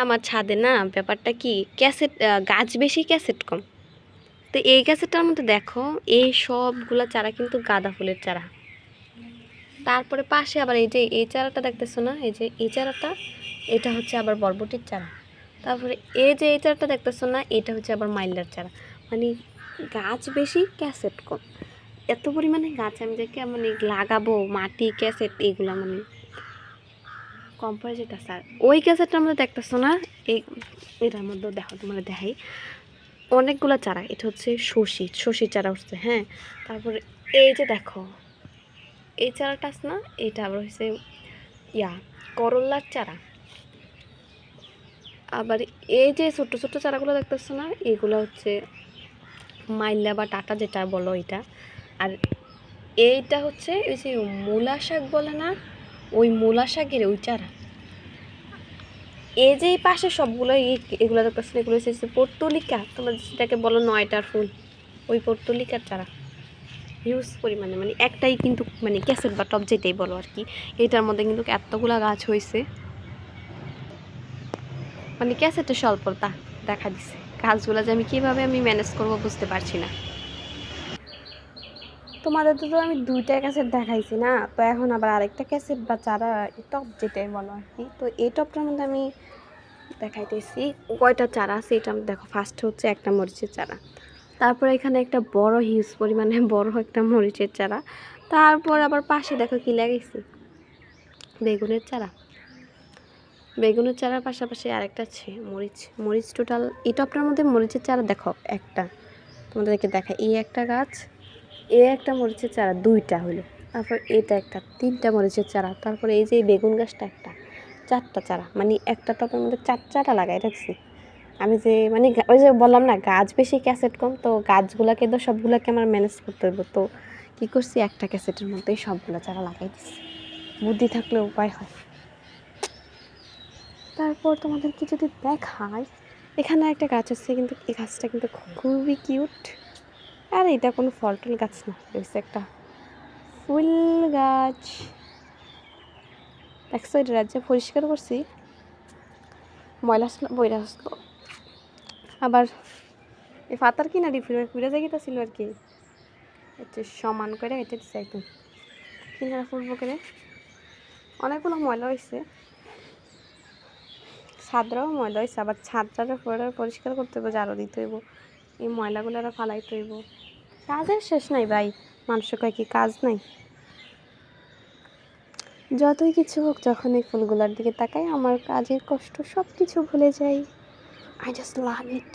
আমার ছাদে না ব্যাপারটা কি ক্যাসেট গাছ বেশি ক্যাসেট কম। তো এই গাছেরটার মধ্যে দেখো এই সবগুলা চারা কিন্তু গাঁদা ফুলের চারা। তারপরে পাশে আবার এই যে এই চারাটা দেখতেছো না, এই যে এই চারাটা, এটা হচ্ছে আবার বরবটির চারা। তারপরে এই যে এই চারাটা দেখতেছো না, এটা হচ্ছে আবার মাইলার চারা। মানে গাছ বেশি ক্যাসেট কম। এত পরিমাণে গাছ আমি দেখে মানে লাগাবো, মাটি ক্যাসেট এগুলা মানে কম পড়ে যেতেছে। আর ওই ক্যাসেটটার মধ্যে দেখতেছো না, এটার মধ্যে দেখো তোমার দেখাই অনেকগুলো চারা। এটা হচ্ছে শশির চারা উঠছে। হ্যাঁ, তারপরে এই যে দেখো এই চারাটা আছে না, এটা আবার হচ্ছে করল্লার চারা। আবার এই যে ছোট্ট ছোট্ট চারাগুলো দেখতেছো না, এগুলো হচ্ছে মাইলা বা টাটা যেটা বলো এটা। আর এইটা হচ্ছে ওই যে মূলা শাক বলে না, ওই মূলা শাকের ওই চারা। এই যে এই পাশে সবগুলো এগুলো দেখতেছো, এগুলো হচ্ছে পর্তুলিকা, তোমরা যেটাকে বলো 9টার ফুল, ওই পর্তুলিকার চারা হিউজ পরিমাণে। মানে একটাই কিন্তু মানে ক্যাসেট বা টব যেটাই বলো আর কি, এটার মধ্যে কিন্তু এতগুলা গাছ হয়েছে। মানে ক্যাসেটের স্বল্পতা দেখা দিছে। গাছগুলো যে আমি কীভাবে ম্যানেজ করবো বুঝতে পারছি না। তোমাদের তো আমি 2টা ক্যাসেট দেখাইছি না, তো এখন আবার আরেকটা ক্যাসেট বা চারা টপ যেটাই বলো আর কি, তো এই টপটার মধ্যে আমি দেখাইতেছি কয়টা চারা আছে। এটা দেখো, ফার্স্ট হচ্ছে একটা মরিচের চারা, তারপর এখানে একটা বড় হিউজ পরিমাণে বড় একটা মরিচের চারা, তারপর আবার পাশে দেখো কি লাগাইছি, বেগুনের চারা। বেগুনের চারার পাশাপাশি আরেকটা আছে মরিচ। টোটাল এই টপটার মধ্যে মরিচের চারা দেখো একটা, তোমাদেরকে দেখা, এই একটা গাছ, একটা মরিচের চারা 2টা হলো, তারপর এটা একটা 3টা মরিচের চারা, তারপরে এই যে বেগুন গাছটা একটা 4টা চারা। মানে একটা টপের মধ্যে 4টা লাগাই রাখছি আমি। যে মানে ওই যে বললাম না গাছ বেশি ক্যাসেট কম, তো গাছগুলাকে তো সবগুলোকে আমার ম্যানেজ করতে হইব। তো কী করছি, একটা ক্যাসেটের মধ্যেই সবগুলো চারা লাগাই দিচ্ছি। বুদ্ধি থাকলে উপায় হয়। তারপর তোমাদেরকে যদি দেখায়, এখানে একটা গাছ আছে, কিন্তু এই গাছটা কিন্তু খুবই কিউট। আর এটা কোনো ফল গাছ না, এটা একটা ফুল গাছ। দেখছো এটা রাজ্যে পরিষ্কার করছি, ময়লা বইরা আসলো। আবার এই পাতার কিনারি ফিরে জায়গাটা ছিল আর কি, একটু সমান করে এটা দিচ্ছে একদম কিনারা ফুলবো করে। অনেকগুলো ময়লা হয়েছে, ছাদরাও ময়লা হয়েছে, আবার ছাদটা পরিষ্কার করতে হইব, ঝাড়ু দিতে হইব, এই ময়লাগুলো আরও ফালাইতে হইব। কাজের শেষ নাই ভাই, মানুষের কয় কি কাজ নাই। যতই কিছু হোক, যখন এই ফুলগুলোর দিকে তাকাই আমার কাজের কষ্ট সব কিছু ভুলে যাই। I just love it.